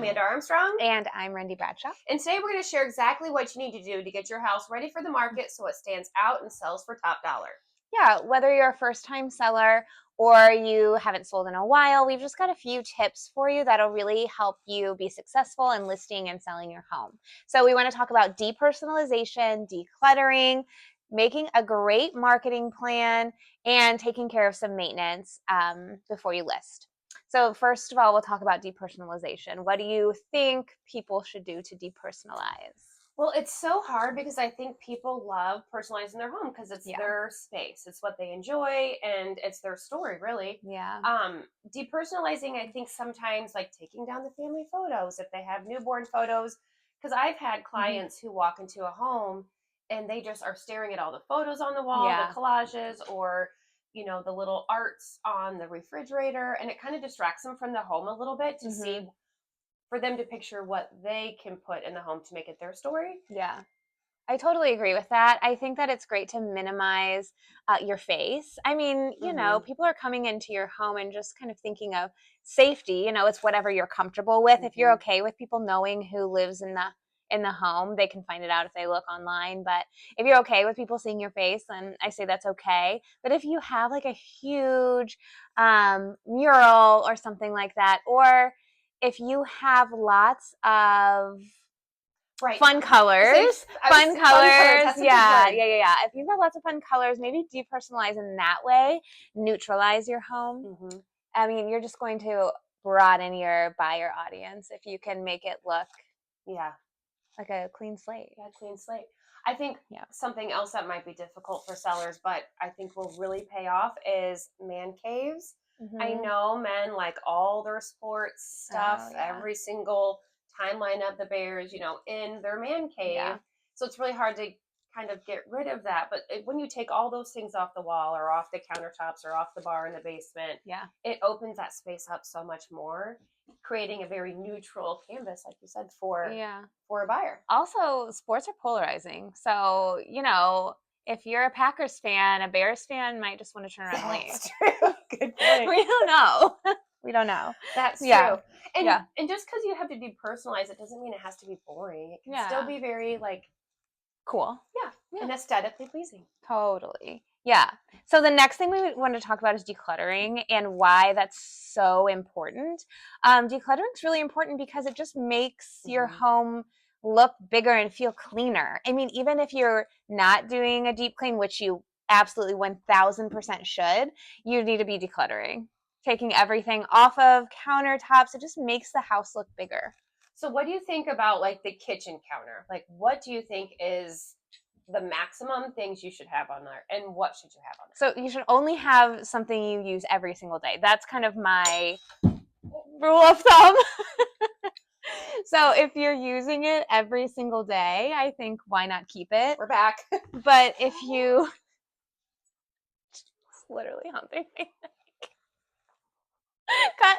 Amanda Armstrong. And I'm Rhendy Bradshaw. And today we're going to share exactly what you need to do to get your house ready for the market so it stands out and sells for top dollar. Yeah, whether you're a first-time seller or you haven't sold in a while, we've just got a few tips for you that'll really help you be successful in listing and selling your home. So we want to talk about depersonalization, decluttering, making a great marketing plan, and taking care of some maintenance before you list. So first of all, we'll talk about depersonalization. What do you think people should do to depersonalize? Well, it's so hard because I think people love personalizing their home because it's their space. It's what they enjoy and it's their story, really. Yeah. Depersonalizing, I think sometimes like taking down the family photos if they have newborn photos. Because I've had clients who walk into a home and they just are staring at all the photos on the wall, the collages, or the little arts on the refrigerator, and it kind of distracts them from the home a little bit to see, for them to picture what they can put in the home to make it their story. Yeah, I totally agree with that. I think that it's great to minimize your face. I mean, people are coming into your home and just kind of thinking of safety. It's whatever you're comfortable with. If you're okay with people knowing who lives in the home, they can find it out if they look online. But if you're okay with people seeing your face, then I say that's okay. But if you have like a huge mural or something like that, or if you have lots of fun colors. Yeah. If you've got lots of fun colors, maybe depersonalize in that way, neutralize your home. I mean, you're just going to broaden your buyer audience if you can make it look like a clean slate. Yeah, clean slate. I think something else that might be difficult for sellers, but I think will really pay off, is man caves. I know men like all their sports stuff, every single timeline of the Bears, in their man cave. Yeah. So it's really hard to kind of get rid of that. But when you take all those things off the wall or off the countertops or off the bar in the basement, it opens that space up so much more, creating a very neutral canvas, like you said, for a buyer. Also, sports are polarizing. So, if you're a Packers fan, a Bears fan might just want to turn around and leave. That's true. Good point. We don't know. We don't know. That's true. And just because you have to depersonalize it doesn't mean it has to be boring. It can still be very cool. And aesthetically pleasing. Totally. Yeah. So the next thing we want to talk about is decluttering and why that's so important. Decluttering is really important because it just makes your home look bigger and feel cleaner. I mean, even if you're not doing a deep clean, which you absolutely 1000% should, you need to be decluttering. Taking everything off of countertops, it just makes the house look bigger. So what do you think about the kitchen counter? What do you think is the maximum things you should have on there, and what should you have on there? So you should only have something you use every single day. That's kind of my rule of thumb. So if you're using it every single day, I think why not keep it? We're back. But if you... It's literally humping me. Cut.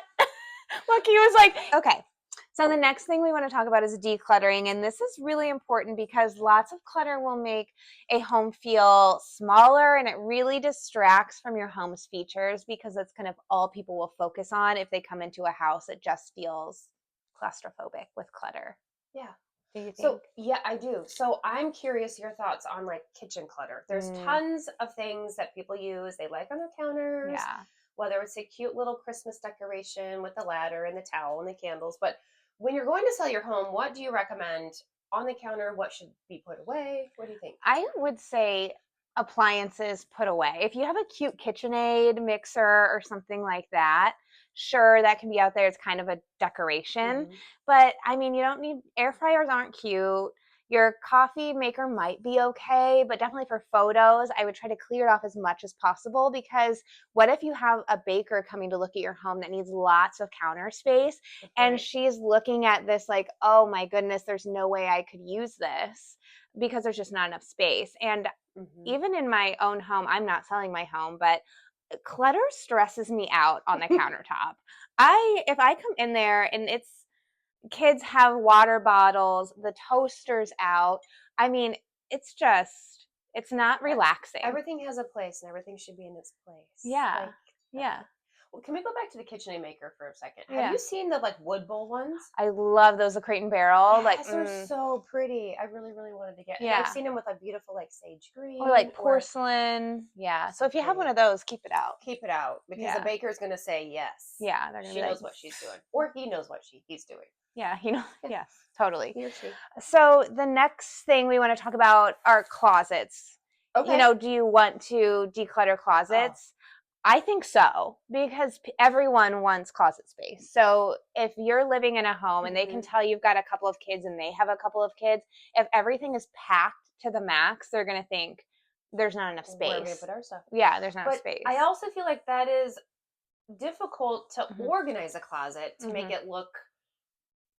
Look, he was like, okay. So the next thing we want to talk about is decluttering, and this is really important because lots of clutter will make a home feel smaller, and it really distracts from your home's features because that's kind of all people will focus on if they come into a house that just feels claustrophobic with clutter. Yeah. Do you think? So, yeah, I do. So I'm curious your thoughts on kitchen clutter. There's tons of things that people use, they like on their counters. Yeah. Whether it's a cute little Christmas decoration with the ladder and the towel and the candles. But when you're going to sell your home, what do you recommend on the counter? What should be put away? What do you think? I would say appliances put away. If you have a cute KitchenAid mixer or something like that, sure, that can be out there. It's kind of a decoration. But I mean, you don't need... Air fryers aren't cute. Your coffee maker might be okay, but definitely for photos, I would try to clear it off as much as possible, because what if you have a baker coming to look at your home that needs lots of counter space, and she's looking at this like, oh my goodness, there's no way I could use this because there's just not enough space. And even in my own home, I'm not selling my home, but clutter stresses me out on the countertop. If I come in there and kids have water bottles, the toaster's out. I mean, it's not relaxing. Everything has a place and everything should be in its place. Yeah. can we go back to the KitchenAid maker for a second? Yeah. Have you seen the like wood bowl ones? I love those, the Crate and Barrel. Yes, they're so pretty. I really, really wanted to get. Yeah. And I've seen them with a beautiful like sage green or like porcelain. Yeah. So if you have one of those, keep it out. Keep it out because the baker's gonna say yes. Yeah, they're gonna she be knows what she's doing, or he knows what he's doing. Yeah, yes, totally. He or she. So the next thing we want to talk about are closets. Okay. Do you want to declutter closets? I think so, because everyone wants closet space. So if you're living in a home and they can tell you've got a couple of kids and they have a couple of kids, if everything is packed to the max, they're going to think there's not enough space. Where are we going to put our stuff? Yeah, there's not enough space. I also feel like that is difficult to organize a closet to make it look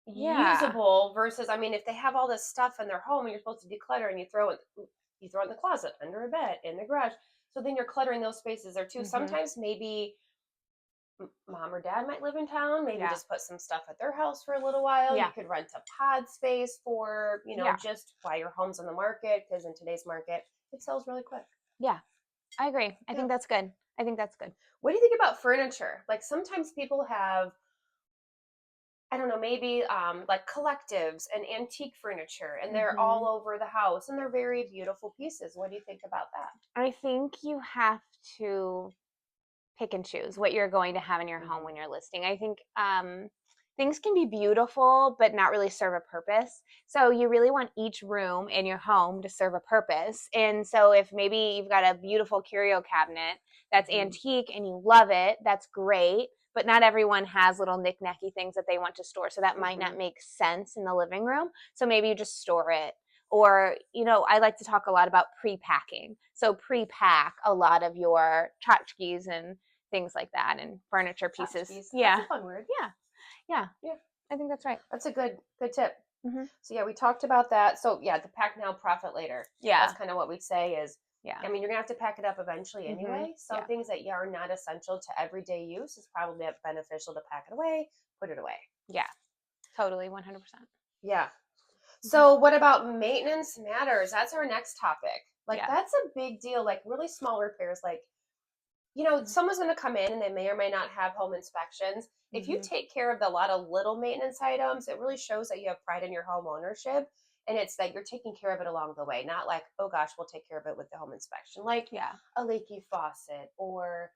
usable versus, I mean, if they have all this stuff in their home and you're supposed to declutter and you throw it in the closet, under a bed, in the garage. So then you're cluttering those spaces there too. Sometimes maybe mom or dad might live in town. Maybe just put some stuff at their house for a little while. You could rent a pod space for, just while your home's on the market, because in today's market, it sells really quick. Yeah, I agree. I think that's good. What do you think about furniture? Like sometimes people have, I don't know, maybe like collectives and antique furniture, and they're all over the house, and they're very beautiful pieces. What do you think about that? I think you have to pick and choose what you're going to have in your home when you're listing. I think things can be beautiful, but not really serve a purpose. So you really want each room in your home to serve a purpose. And so if maybe you've got a beautiful curio cabinet that's antique and you love it, that's great. But not everyone has little knick-knacky things that they want to store. So that might not make sense in the living room. So maybe you just store it. Or, I like to talk a lot about pre-packing. So pre-pack a lot of your tchotchkes and things like that, and furniture pieces. Tchotchkes. Yeah. That's a fun word. Yeah. I think that's right. That's a good tip. So we talked about that. So the pack now, profit later. Yeah. That's kind of what we say is, I mean, you're going to have to pack it up eventually anyway. Some things that are not essential to everyday use is probably beneficial to pack it away, put it away. Yeah, totally, 100%. Yeah. So what about maintenance matters? That's our next topic. That's a big deal. Like really small repairs, like, someone's going to come in and they may or may not have home inspections. If you take care of a lot of little maintenance items, it really shows that you have pride in your home ownership. And it's that you're taking care of it along the way, not like, oh gosh, we'll take care of it with the home inspection. Like a leaky faucet or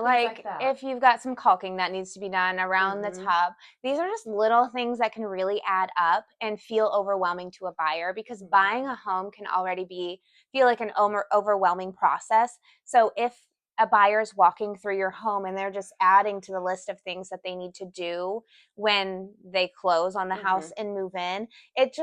like if you've got some caulking that needs to be done around the tub. These are just little things that can really add up and feel overwhelming to a buyer, because buying a home can already feel like an overwhelming process. So if a buyer's walking through your home and they're just adding to the list of things that they need to do when they close on the house and move in, it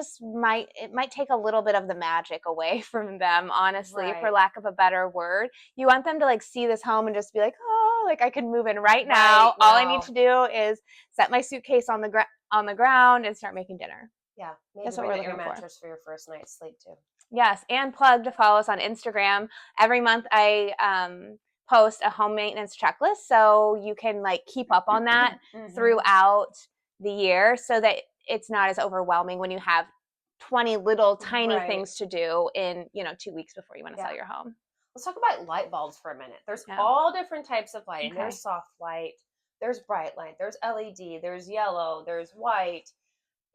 might take a little bit of the magic away from them, honestly, for lack of a better word. You want them to like see this home and just be like, oh, like I can move in right now. All I need to do is set my suitcase on the ground and start making dinner. Yeah, maybe that's what we're looking for. Mattress for your first night's sleep too. Yes, and plug to follow us on Instagram. Every month I post a home maintenance checklist, so you can like keep up on that throughout the year, so that it's not as overwhelming when you have 20 little tiny things to do in 2 weeks before you want to sell your home. Let's talk about light bulbs for a minute. There's all different types of lighting. There's soft light, there's bright light, there's LED, there's yellow, there's white.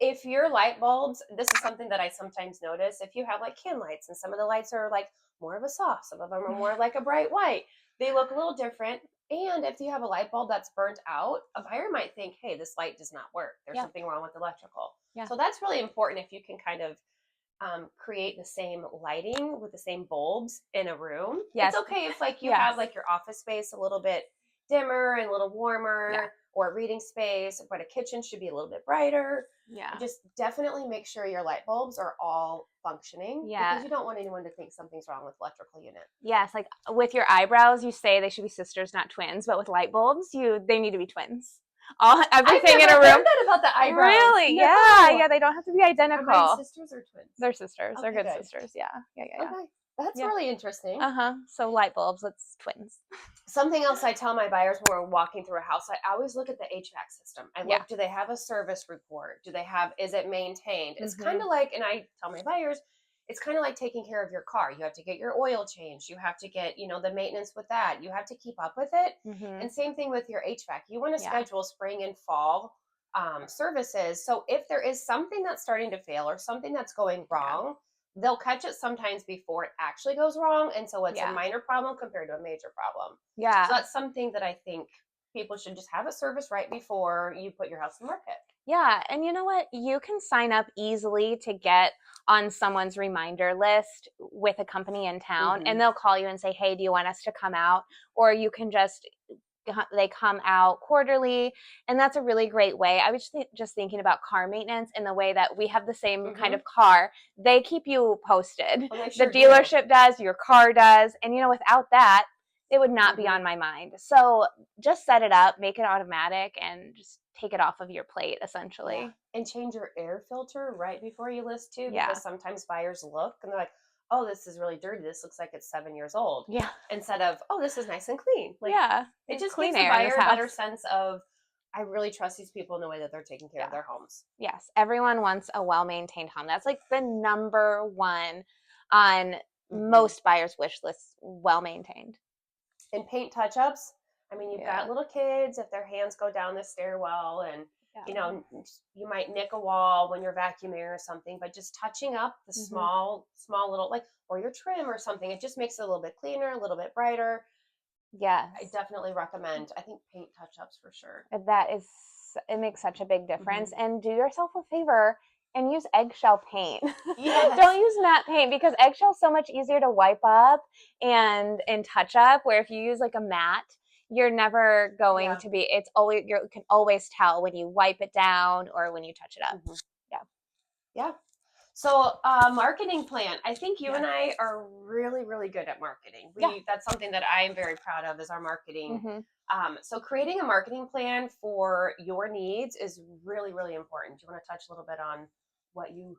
If your light bulbs, this is something that I sometimes notice, if you have like can lights and some of the lights are like more of a soft, some of them are more like a bright white, they look a little different. And if you have a light bulb that's burnt out, a buyer might think, hey, this light does not work. There's something wrong with the electrical. So that's really important if you can kind of create the same lighting with the same bulbs in a room. It's okay if like you have like your office space a little bit dimmer and a little warmer, or a reading space, but a kitchen should be a little bit brighter. Just definitely make sure your light bulbs are all functioning, because you don't want anyone to think something's wrong with electrical unit. Yes, like with your eyebrows, you say they should be sisters, not twins, but with light bulbs, they need to be twins. Everything in a room. I've heard that about the eyebrows. Really? No. Yeah, they don't have to be identical. Are mine sisters or twins? They're sisters. Okay, they're good sisters. Yeah. Okay. That's really interesting. So light bulbs, it's twins. Something else I tell my buyers when we're walking through a house, I always look at the HVAC system. I look, do they have a service report? Is it maintained? It's kind of like, and I tell my buyers, it's kind of like taking care of your car. You have to get your oil changed. You have to get, the maintenance with that. You have to keep up with it. And same thing with your HVAC. You want to schedule spring and fall services. So if there is something that's starting to fail or something that's going wrong, they'll catch it sometimes before it actually goes wrong. And so it's a minor problem compared to a major problem. Yeah. So that's something that I think people should just have a service right before you put your house in the market. Yeah. And you know what? You can sign up easily to get on someone's reminder list with a company in town, and they'll call you and say, hey, do you want us to come out? Or you can they come out quarterly, and that's a really great way. I was just thinking about car maintenance in the way that we have the same kind of car. They keep you posted. Well, sure the dealership does, your car does. And, without that, it would not be on my mind. So just set it up, make it automatic, and just take it off of your plate, essentially. Yeah. And change your air filter right before you list too, because sometimes buyers look and they're like, oh, this is really dirty. This looks like it's 7 years old. Yeah. Instead of, oh, this is nice and clean. Like, it just gives the buyer a better sense of, I really trust these people in the way that they're taking care of their homes. Yes. Everyone wants a well-maintained home. That's like the number one on most buyers' wish lists, well-maintained. And paint touch-ups. I mean, you've got little kids, if their hands go down the stairwell and, you might nick a wall when you're vacuuming or something, but just touching up the small little, or your trim or something, it just makes it a little bit cleaner, a little bit brighter. Yes. I definitely recommend, I think paint touch-ups for sure. It makes such a big difference. And do yourself a favor and use eggshell paint. Don't use matte paint, because eggshell's so much easier to wipe up and touch up, where if you use like a matte, you're never going to be, you can always tell when you wipe it down or when you touch it up. Yeah. So marketing plan. I think you and I are really, really good at marketing. That's something that I am very proud of, is our marketing. So creating a marketing plan for your needs is really, really important. Do you want to touch a little bit on what you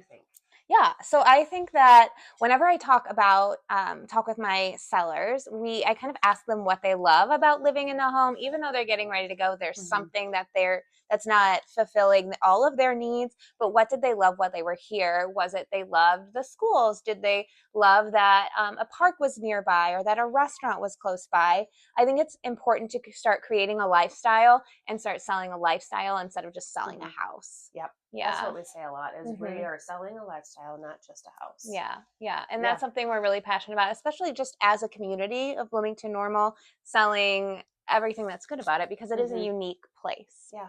think? Yeah. So I think that whenever I talk with my sellers, I kind of ask them what they love about living in the home. Even though they're getting ready to go, there's something that's not fulfilling all of their needs. But what did they love while they were here? Was it they loved the schools? Did they love that a park was nearby or that a restaurant was close by? I think it's important to start creating a lifestyle and start selling a lifestyle instead of just selling a house. Yep. Yeah. That's what we say a lot, is we are selling a lifestyle, not just a house. Yeah. Yeah. And that's something we're really passionate about, especially just as a community of Bloomington Normal, selling everything that's good about it, because it is a unique place. Yeah.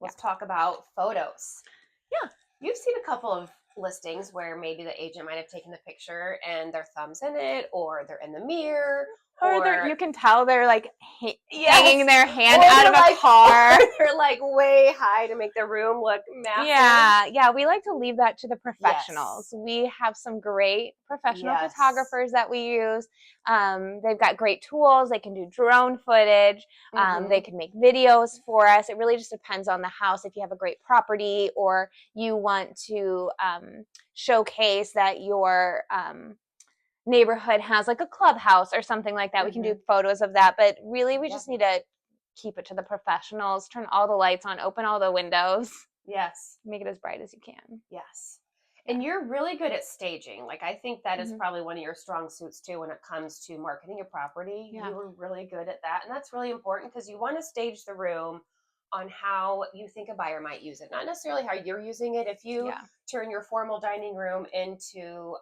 Let's talk about photos. Yeah. You've seen a couple of listings where maybe the agent might have taken the picture and their thumb's in it, or they're in the mirror. Or you can tell they're like hanging their hand out of a car. They're like way high to make the room look massive. Yeah. We like to leave that to the professionals. We have some great professional photographers that we use. They've got great tools. They can do drone footage. They can make videos for us. It really just depends on the house. If you have a great property, or you want to showcase that your neighborhood has like a clubhouse or something like that, we can do photos of that. But really, we just need to keep it to the professionals, turn all the lights on, open all the windows. Yes. Make it as bright as you can. Yes. And you're really good at staging. Like, I think that is probably one of your strong suits too when it comes to marketing your property. You were really good at that. And that's really important, because you want to stage the room on how you think a buyer might use it, not necessarily how you're using it. If you turn your formal dining room into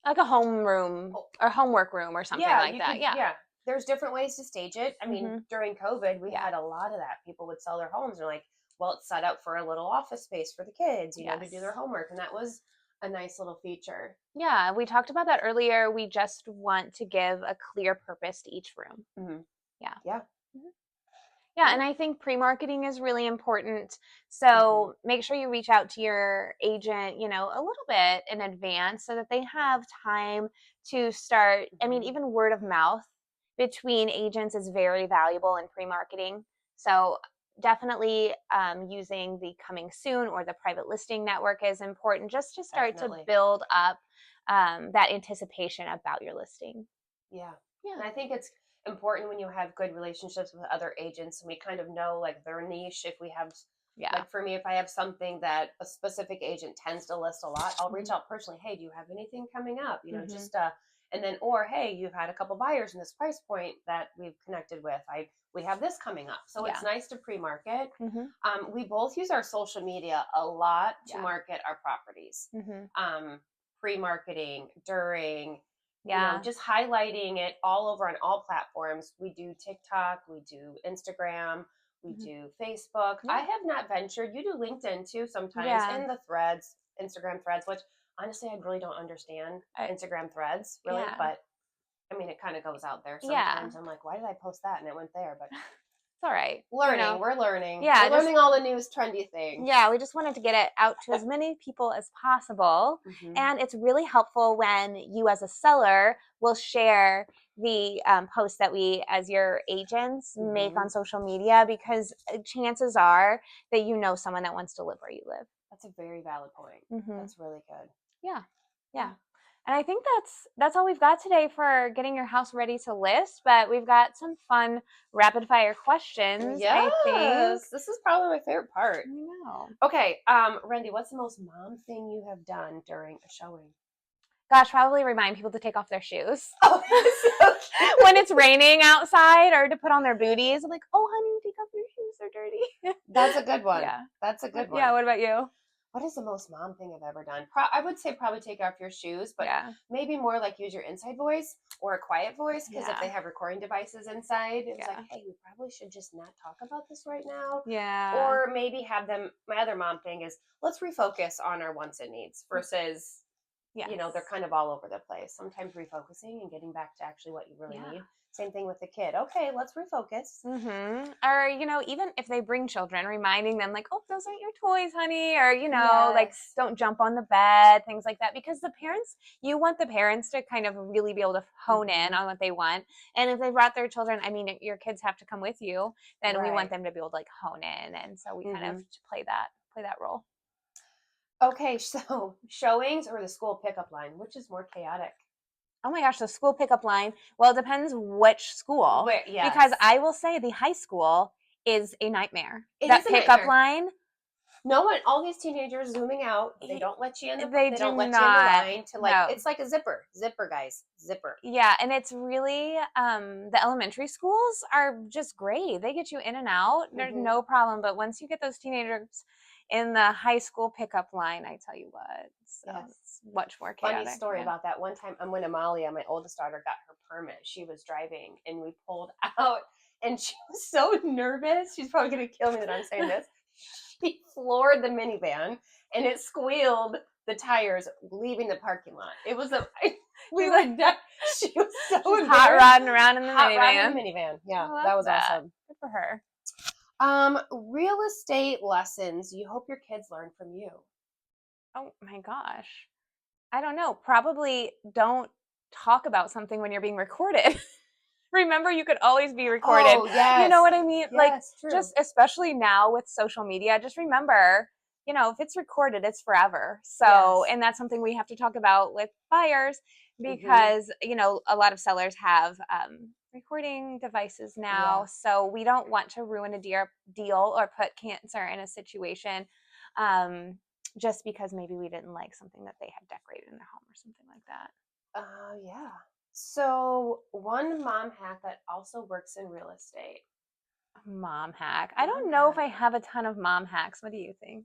like a home room or homework room or something like that. Yeah. There's different ways to stage it. I mean, during COVID, we had a lot of that. People would sell their homes and they're like, well, it's set up for a little office space for the kids, to do their homework. And that was a nice little feature. Yeah. We talked about that earlier. We just want to give a clear purpose to each room. Yeah. Yeah, and I think pre-marketing is really important. So make sure you reach out to your agent, a little bit in advance, so that they have time to start. I mean, even word of mouth between agents is very valuable in pre-marketing. So definitely using the coming soon or the private listing network is important, just to start to build up that anticipation about your listing. Yeah. And I think it's important when you have good relationships with other agents, and we kind of know like their niche. If we have Yeah. Like for me, if I have something that a specific agent tends to list a lot, I'll reach out personally. Hey, do you have anything coming up? You know, just and then, or hey, you've had a couple buyers in this price point that we've connected with. We have this coming up, so it's nice to pre-market. We both use our social media a lot to market our properties. Pre-marketing, during, you know, just highlighting it all over on all platforms. We do TikTok, we do Instagram, we do Facebook. I have not ventured. You do LinkedIn too sometimes, and the threads, Instagram threads, which honestly I really don't understand Instagram threads really, but I mean it kind of goes out there sometimes. I'm like, why did I post that and it went there? But it's all right. Learning, you know, we're learning. Yeah, we're learning all the news trendy things. Yeah, we just wanted to get it out to as many people as possible. And it's really helpful when you as a seller will share the posts that we as your agents make on social media, because chances are that you know someone that wants to live where you live. That's a very valid point. That's really good. Yeah. And I think that's all we've got today for getting your house ready to list. But we've got some fun rapid fire questions. Yes, I think. This is probably my favorite part. I know. Okay, Rhendy, what's the most mom thing you have done during a showing? Gosh, probably remind people to take off their shoes. When it's raining outside, or to put on their booties. I'm like, oh, honey, take off your shoes. They're dirty. That's a good one. Yeah. That's a good one. Yeah, what about you? What is the most mom thing I've ever done? I would say probably take off your shoes, but maybe more like use your inside voice or a quiet voice, because if they have recording devices inside, it's like, hey, we probably should just not talk about this right now. Yeah. Or maybe have them, my other mom thing is, let's refocus on our wants and needs versus, you know, they're kind of all over the place. Sometimes refocusing and getting back to actually what you really need. Same thing with the kid. Okay, let's refocus. Or, you know, even if they bring children, reminding them like, oh, those aren't your toys, honey. Or, you know, like, don't jump on the bed, things like that. Because you want the parents to kind of really be able to hone in on what they want. And if they brought their children, I mean, your kids have to come with you, then we want them to be able to like hone in. And so we kind of play that role. Okay, so showings or the school pickup line, which is more chaotic? Oh my gosh, the school pickup line. Well, it depends which school. Because I will say the high school is a nightmare. That pickup line. No one, all these teenagers zooming out. They don't let you in the line to like, it's like a zipper, guys, zipper. Yeah, and it's really, the elementary schools are just great. They get you in and out. There's no problem. But once you get those teenagers in the high school pickup line, I tell you what, it's much more chaotic. Funny story about that. One time, when Amalia, my oldest daughter, got her permit, she was driving, and we pulled out, and she was so nervous. She's probably going to kill me that I'm saying this. She floored the minivan, and it squealed the tires leaving the parking lot. It was she was so hot rodding around in the minivan. Yeah, that was awesome. Good for her. Real estate lessons you hope your kids learn from you. Oh my gosh. I don't know. Probably don't talk about something when you're being recorded. Remember, you could always be recorded. Oh, yes. You know what I mean? Yes, like, true. Just especially now with social media, just remember, you know, if it's recorded, it's forever. So, and that's something we have to talk about with buyers, because, you know, a lot of sellers have recording devices now. So we don't want to ruin a deal or put cancer in a situation just because maybe we didn't like something that they had decorated in their home or something like that. Yeah. So one mom hack that also works in real estate. Mom hack. I don't know if I have a ton of mom hacks. What do you think?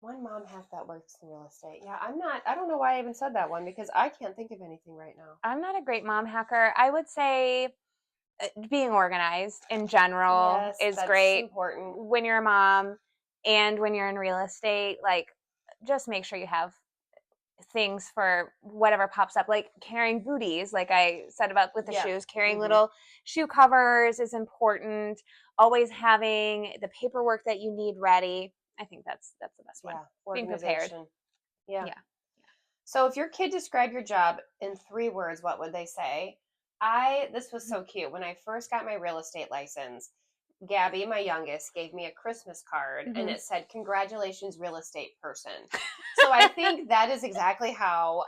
One mom hack that works in real estate. Yeah, I don't know why I even said that one, because I can't think of anything right now. I'm not a great mom hacker. I would say being organized in general is great. Important when you're a mom and when you're in real estate. Like, just make sure you have things for whatever pops up, like carrying booties, like I said about with the shoes, carrying little shoe covers is important. Always having the paperwork that you need ready. I think that's the best one. Being prepared. Yeah. So if your kid described your job in 3 words, what would they say? This was so cute. When I first got my real estate license, Gabby, my youngest, gave me a Christmas card and it said, "Congratulations, real estate person." So I think that is exactly how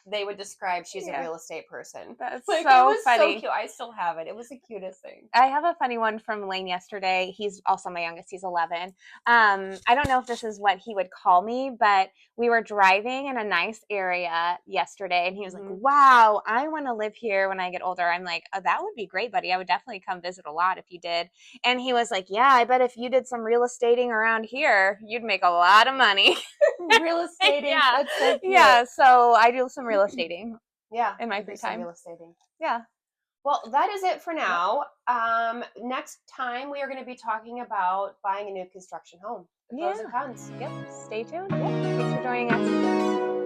they would describe she's a real estate person. That's like, so it was funny. so cute. I still have it. It was the cutest thing. I have a funny one from Lane yesterday. He's also my youngest. He's 11. I don't know if this is what he would call me, but we were driving in a nice area yesterday, and he was like, wow, I want to live here when I get older. I'm like, oh, that would be great, buddy. I would definitely come visit a lot if you did. And he was like, yeah, I bet if you did some real estating around here, you'd make a lot of money. Real estating? Yeah. That's so cute. Yeah, so I do some real estating. Yeah. In my free time. Real estating. Yeah. Well, that is it for now. Next time we are going to be talking about buying a new construction home. The pros and cons. Yep. Stay tuned. Yep. Thanks for joining us.